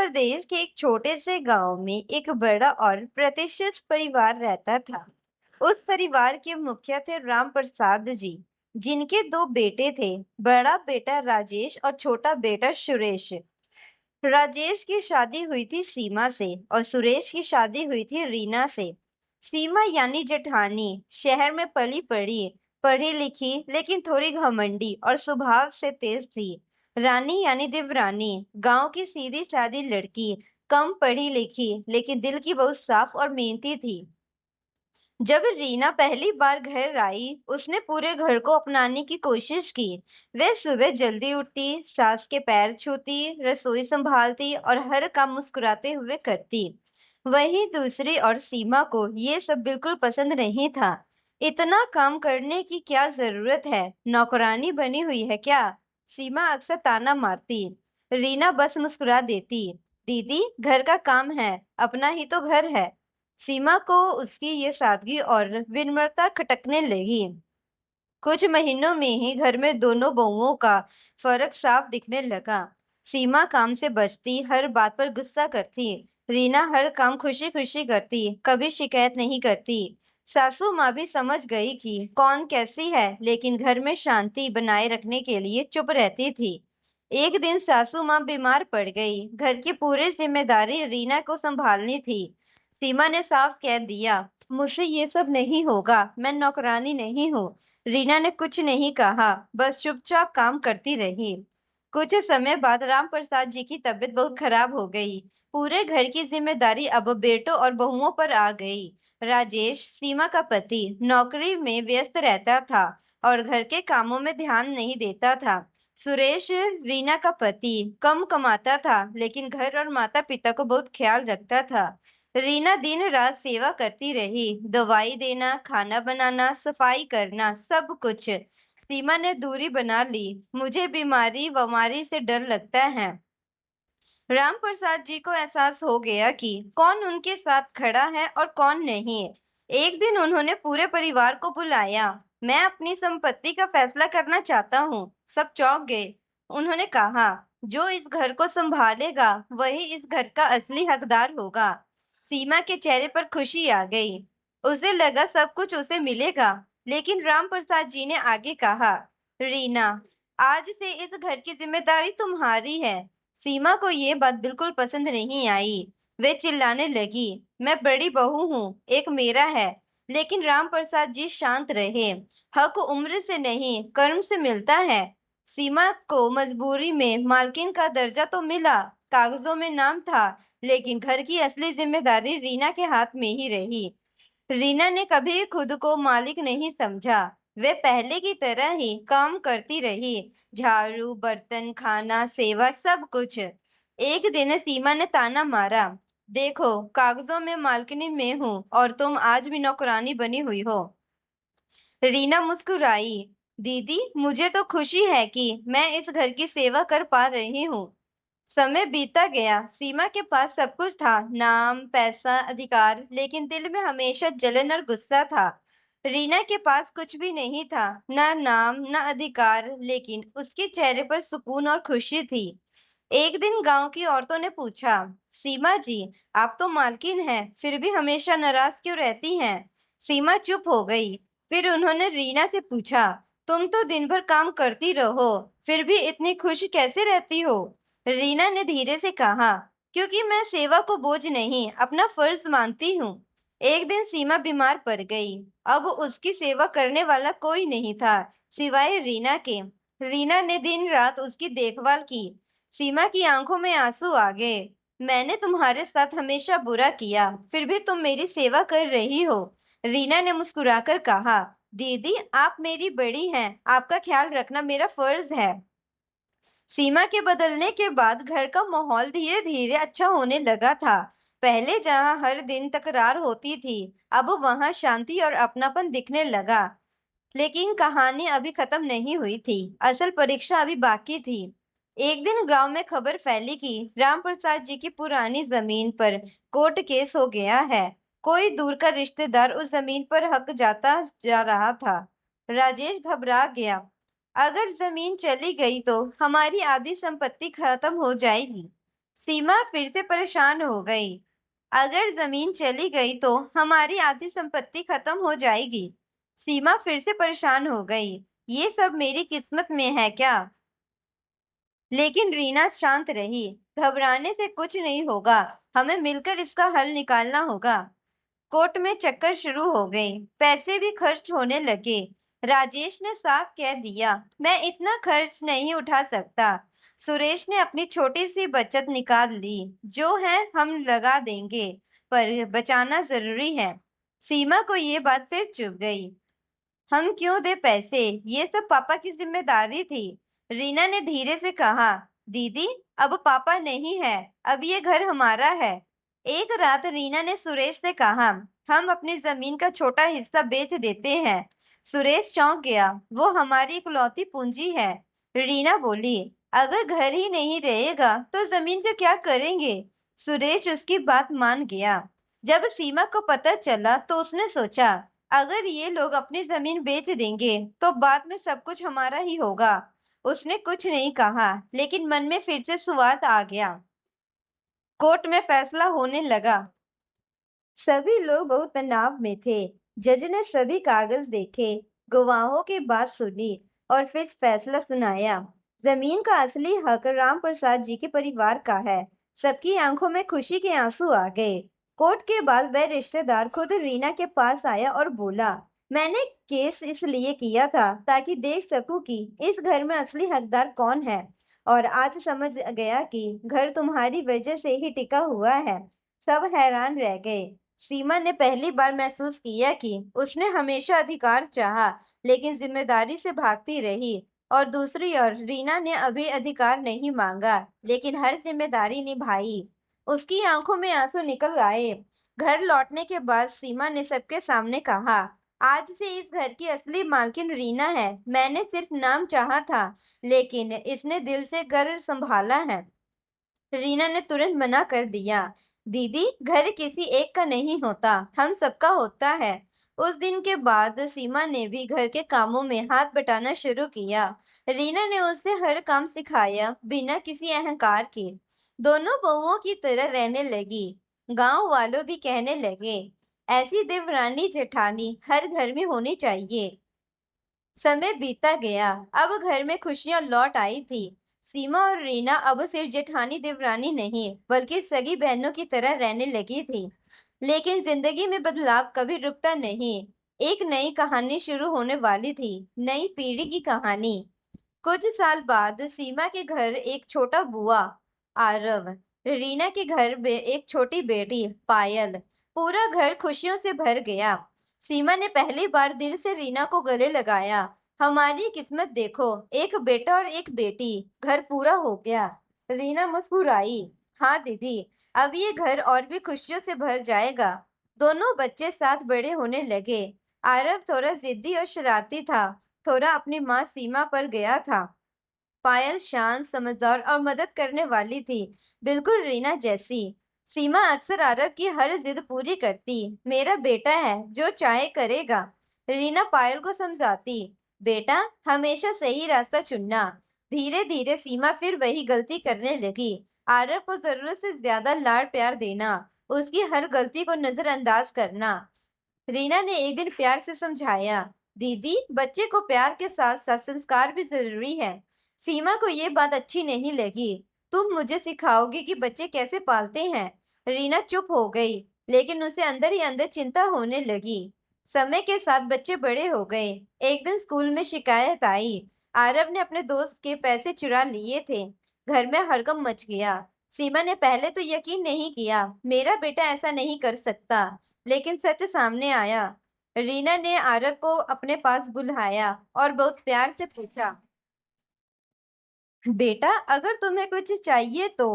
प्रदेश के एक छोटे से गांव में एक बड़ा और प्रतिष्ठित परिवार रहता था। उस परिवार के मुखिया थे राम प्रसाद जी, जिनके दो बेटे थे। बड़ा बेटा राजेश और छोटा बेटा सुरेश। राजेश की शादी हुई थी सीमा से और सुरेश की शादी हुई थी रीना से। सीमा यानी जेठानी शहर में पली पड़ी, पढ़ी लिखी लेकिन थोड़ी घमंडी और स्वभाव से तेज थी। रानी यानी देवरानी गांव की सीधी सादी लड़की, कम पढ़ी लिखी लेकिन दिल की बहुत साफ और मेहनती थी। जब रीना पहली बार घर आई, उसने पूरे घर को अपनाने की कोशिश की। वह सुबह जल्दी उठती, सास के पैर छूती, रसोई संभालती और हर काम मुस्कुराते हुए करती। वहीं दूसरी और सीमा को ये सब बिल्कुल पसंद नहीं था। इतना काम करने की क्या जरूरत है, नौकरानी बनी हुई है क्या? सीमा अक्सर ताना मारती। रीना बस मुस्कुरा देती। दीदी, घर का काम है, अपना ही तो घर है। सीमा को उसकी ये सादगी और विनम्रता खटकने लगी। कुछ महीनों में ही घर में दोनों बहुओं का फर्क साफ दिखने लगा। सीमा काम से बचती, हर बात पर गुस्सा करती। रीना हर काम खुशी खुशी करती, कभी शिकायत नहीं करती। सासू माँ भी समझ गई कि कौन कैसी है, लेकिन घर में शांति बनाए रखने के लिए चुप रहती थी। एक दिन सासू माँ बीमार पड़ गई। घर की पूरी जिम्मेदारी रीना को संभालनी थी। सीमा ने साफ कह दिया, मुझसे ये सब नहीं होगा, मैं नौकरानी नहीं हूँ। रीना ने कुछ नहीं कहा, बस चुपचाप काम करती रही। कुछ समय बाद राम प्रसाद जी की तबीयत बहुत खराब हो गई। पूरे घर की जिम्मेदारी अब बेटों और बहुओं पर आ गई। राजेश, सीमा का पति, नौकरी में व्यस्त रहता था और घर के कामों में ध्यान नहीं देता था। सुरेश, रीना का पति, कम कमाता था लेकिन घर और माता पिता को बहुत ख्याल रखता था। रीना दिन रात सेवा करती रही, दवाई देना, खाना बनाना, सफाई करना, सब कुछ। सीमा ने दूरी बना ली। मुझे बीमारी वमारी से डर लगता है। राम प्रसाद जी को एहसास हो गया कि कौन उनके साथ खड़ा है और कौन नहीं। एक दिन उन्होंने पूरे परिवार को बुलाया। मैं अपनी संपत्ति का फैसला करना चाहता हूँ। सब चौंक गए। उन्होंने कहा, जो इस घर को संभालेगा वही इस घर का असली हकदार होगा। सीमा के चेहरे पर खुशी आ गई। उसे लगा सब कुछ उसे मिलेगा। लेकिन राम प्रसाद जी ने आगे कहा, रीना, आज से इस घर की जिम्मेदारी तुम्हारी है। सीमा को ये बात बिल्कुल पसंद नहीं आई। वे चिल्लाने लगी, मैं बड़ी बहू हूँ, एक मेरा है। लेकिन राम प्रसाद जी शांत रहे। हक उम्र से नहीं, कर्म से मिलता है। सीमा को मजबूरी में मालकिन का दर्जा तो मिला, कागजों में नाम था, लेकिन घर की असली जिम्मेदारी रीना के हाथ में ही रही। रीना ने कभी खुद को मालिक नहीं समझा। वे पहले की तरह ही काम करती रही, झाड़ू, बर्तन, खाना, सेवा, सब कुछ। एक दिन सीमा ने ताना मारा, देखो, कागजों में मालकिनी में हूँ और तुम आज भी नौकरानी बनी हुई हो। रीना मुस्कुराई, दीदी, मुझे तो खुशी है कि मैं इस घर की सेवा कर पा रही हूँ। समय बीता गया। सीमा के पास सब कुछ था, नाम, पैसा, अधिकार, लेकिन दिल में हमेशा जलन और गुस्सा था। रीना के पास कुछ भी नहीं था, ना नाम, ना अधिकार, लेकिन उसके चेहरे पर सुकून और खुशी थी। एक दिन गांव की औरतों ने पूछा, सीमा जी, आप तो मालकिन हैं, फिर भी हमेशा नाराज क्यों रहती हैं? सीमा चुप हो गई। फिर उन्होंने रीना से पूछा, तुम तो दिन भर काम करती रहो, फिर भी इतनी खुश कैसे रहती हो? रीना ने धीरे से कहा, क्योंकि मैं सेवा को बोझ नहीं, अपना फर्ज मानती हूँ। एक दिन सीमा बीमार पड़ गई। अब उसकी सेवा करने वाला कोई नहीं था, सिवाय रीना के। रीना ने दिन रात उसकी देखभाल की। सीमा की आंखों में आंसू आ गए। मैंने तुम्हारे साथ हमेशा बुरा किया, फिर भी तुम मेरी सेवा कर रही हो। रीना ने मुस्कुराकर कहा, दीदी, आप मेरी बड़ी हैं, आपका ख्याल रखना मेरा फर्ज है। सीमा के बदलने के बाद घर का माहौल धीरे धीरे अच्छा होने लगा था। पहले जहां हर दिन तकरार होती थी, अब वहां शांति और अपनापन दिखने लगा। लेकिन कहानी अभी खत्म नहीं हुई थी। असल परीक्षा अभी बाकी थी। एक दिन गांव में खबर फैली कि राम प्रसाद जी की पुरानी जमीन पर कोर्ट केस हो गया है। कोई दूर का रिश्तेदार उस जमीन पर हक जाता जा रहा था। राजेश घबरा गया। अगर जमीन चली गई तो हमारी आधी संपत्ति खत्म हो जाएगी। सीमा फिर से परेशान हो गई। अगर जमीन चली गई तो हमारी आधी संपत्ति खत्म हो जाएगी। सीमा फिर से परेशान हो गई। ये सब मेरी किस्मत में है क्या? लेकिन रीना शांत रही। घबराने से कुछ नहीं होगा। हमें मिलकर इसका हल निकालना होगा। कोर्ट में चक्कर शुरू हो गए। पैसे भी खर्च होने लगे। राजेश ने साफ कह दिया, मैं इतना खर्च नहीं उठा सकता। सुरेश ने अपनी छोटी सी बचत निकाल ली। जो है हम लगा देंगे, पर बचाना जरूरी है। सीमा को ये बात फिर चुभ गई। हम क्यों दे पैसे? ये सब पापा की जिम्मेदारी थी। रीना ने धीरे से कहा, दीदी, अब पापा नहीं है। अब ये घर हमारा है। एक रात रीना ने सुरेश से कहा, हम अपनी जमीन का छोटा हिस्सा बेच देते हैं। सुरेश चौंक गया। वो हमारी इकलौती पूंजी है। रीना बोली, अगर घर ही नहीं रहेगा तो जमीन का क्या करेंगे? सुरेश उसकी बात मान गया। जब सीमा को पता चला तो उसने सोचा, अगर ये लोग अपनी जमीन बेच देंगे तो बाद में सब कुछ हमारा ही होगा। उसने कुछ नहीं कहा, लेकिन मन में फिर से स्वार्थ आ गया। कोर्ट में फैसला होने लगा। सभी लोग बहुत तनाव में थे। जज ने सभी कागज देखे, गवाहों की बात सुनी और फिर फैसला सुनाया। जमीन का असली हक राम प्रसाद जी के परिवार का है। सबकी आंखों में खुशी के आंसू आ गए। कोर्ट के बाद वह रिश्तेदार खुद रीना के पास आया और बोला, मैंने केस इसलिए किया था ताकि देख सकूं कि इस घर में असली हकदार कौन है। और आज समझ गया कि घर तुम्हारी वजह से ही टिका हुआ है। सब हैरान रह गए। सीमा ने पहली बार महसूस किया कि उसने हमेशा अधिकार चाहा, लेकिन जिम्मेदारी से भागती रही। और दूसरी ओर रीना ने अभी अधिकार नहीं मांगा, लेकिन हर जिम्मेदारी निभाई। उसकी आंखों में आंसू निकल आए। घर लौटने के बाद सीमा ने सबके सामने कहा, आज से इस घर की असली मालकिन रीना है। मैंने सिर्फ नाम चाहा था, लेकिन इसने दिल से घर संभाला है। रीना ने तुरंत मना कर दिया, दीदी, घर किसी एक का नहीं होता, हम सबका होता है। उस दिन के बाद सीमा ने भी घर के कामों में हाथ बटाना शुरू किया। रीना ने उसे हर काम सिखाया, बिना किसी अहंकार के। दोनों बहुओं की तरह रहने लगी। गांव वालों भी कहने लगे, ऐसी देवरानी जेठानी हर घर में होनी चाहिए। समय बीता गया। अब घर में खुशियां लौट आई थी। सीमा और रीना अब सिर्फ जेठानी देवरानी नहीं, बल्कि सगी बहनों की तरह रहने लगी थी। लेकिन जिंदगी में बदलाव कभी रुकता नहीं। एक नई कहानी शुरू होने वाली थी। नई पीढ़ी की कहानी। कुछ साल बाद सीमा के घर एक छोटा बुआ आरव, रीना के घर में एक छोटी बेटी पायल। पूरा घर खुशियों से भर गया। सीमा ने पहली बार दिल से रीना को गले लगाया। हमारी किस्मत देखो, एक बेटा और एक बेटी, घर पूरा हो गया। रीना मुस्कुराई, हाँ दीदी, अब ये घर और भी खुशियों से भर जाएगा। दोनों बच्चे साथ बड़े होने लगे। आरव थोड़ा जिद्दी और शरारती था, थोड़ा अपनी माँ सीमा पर गया था। पायल शांत, समझदार और मदद करने वाली थी, बिल्कुल रीना जैसी। सीमा अक्सर आरव की हर जिद पूरी करती। मेरा बेटा है, जो चाहे करेगा। रीना पायल को समझाती, बेटा, हमेशा सही रास्ता चुनना। धीरे धीरे सीमा फिर वही गलती करने लगी। आरव को जरूरत से ज्यादा लाड प्यार देना, उसकी हर गलती को नजरअंदाज करना। रीना ने एक दिन प्यार से समझाया, दीदी, बच्चे को प्यार के साथ साथ संस्कार भी जरूरी है। सीमा को ये बात अच्छी नहीं लगी। तुम मुझे सिखाओगी कि बच्चे कैसे पालते हैं? रीना चुप हो गई, लेकिन उसे अंदर ही अंदर चिंता होने लगी। समय के साथ बच्चे बड़े हो गए। एक दिन स्कूल में शिकायत आई, आरव ने अपने दोस्त के पैसे चुरा लिए थे। घर में हड़कंप मच गया। सीमा ने पहले तो यकीन नहीं किया, मेरा बेटा ऐसा नहीं कर सकता। लेकिन सच सामने आया। रीना ने आरव को अपने पास बुलाया और बहुत प्यार से पूछा, बेटा, अगर तुम्हें कुछ चाहिए तो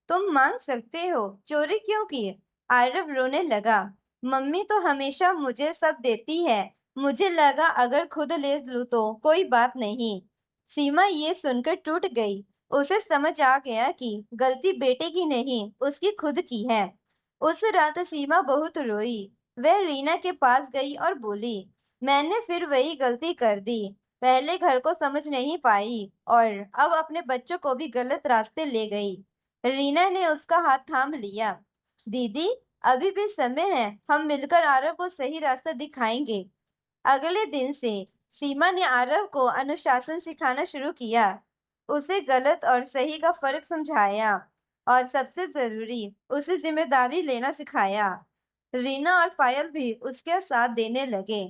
तुम मांग सकते हो, चोरी क्यों की? आरव रोने लगा, मम्मी तो हमेशा मुझे सब देती है। मुझे लगा अगर खुद ले लूं तो कोई बात नहीं। सीमा ये सुनकर टूट गई। उसे समझ आ गया कि गलती बेटे की नहीं, उसकी खुद की है। उस रात सीमा बहुत रोई। वह रीना के पास गई और बोली, मैंने फिर वही गलती कर दी। पहले घर को समझ नहीं पाई और अब अपने बच्चों को भी गलत रास्ते ले गई। रीना ने उसका हाथ थाम लिया। दीदी, अभी भी समय है, हम मिलकर आरव को सही रास्ता दिखाएंगे। अगले दिन से सीमा ने आरव को अनुशासन सिखाना शुरू किया। उसे गलत और सही का फर्क समझाया और सबसे जरूरी, उसे जिम्मेदारी लेना सिखाया। रीना और पायल भी उसके साथ देने लगे।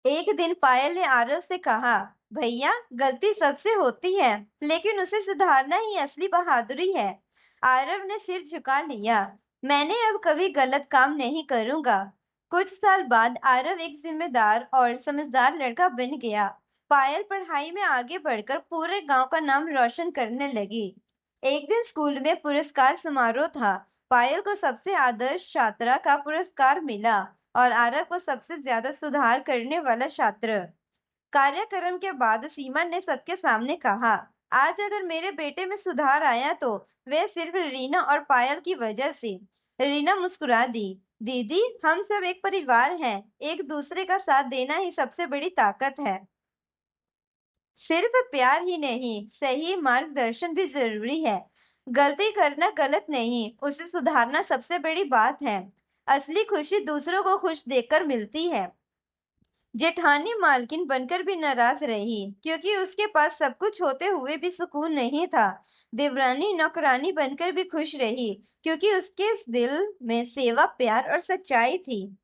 एक दिन पायल ने आरव से कहा, भैया, गलती सबसे होती है, लेकिन उसे सुधारना ही असली बहादुरी है। आरव ने सिर झुका लिया। मैंने अब कभी गलत काम नहीं करूंगा। कुछ साल बाद आरव एक जिम्मेदार और समझदार लड़का बन गया। पायल पढ़ाई में आगे बढ़कर पूरे गांव का नाम रोशन करने लगी। एक दिन स्कूल में पुरस्कार समारोह था। पायल को सबसे आदर्श छात्रा का पुरस्कार मिला और आरव को सबसे ज्यादा सुधार करने वाला छात्र। कार्यक्रम के बाद सीमा ने सबके सामने कहा, आज अगर मेरे बेटे में सुधार आया तो वह सिर्फ रीना और पायल की वजह से। रीना मुस्कुरा दी। दीदी, हम सब एक परिवार हैं, एक दूसरे का साथ देना ही सबसे बड़ी ताकत है। सिर्फ प्यार ही नहीं, सही मार्गदर्शन भी जरूरी है। गलती करना गलत नहीं, उसे सुधारना सबसे बड़ी बात है। असली खुशी दूसरों को खुश देखकर मिलती है। जेठानी मालकिन बनकर भी नाराज रही, क्योंकि उसके पास सब कुछ होते हुए भी सुकून नहीं था। देवरानी नौकरानी बनकर भी खुश रही, क्योंकि उसके दिल में सेवा, प्यार और सच्चाई थी।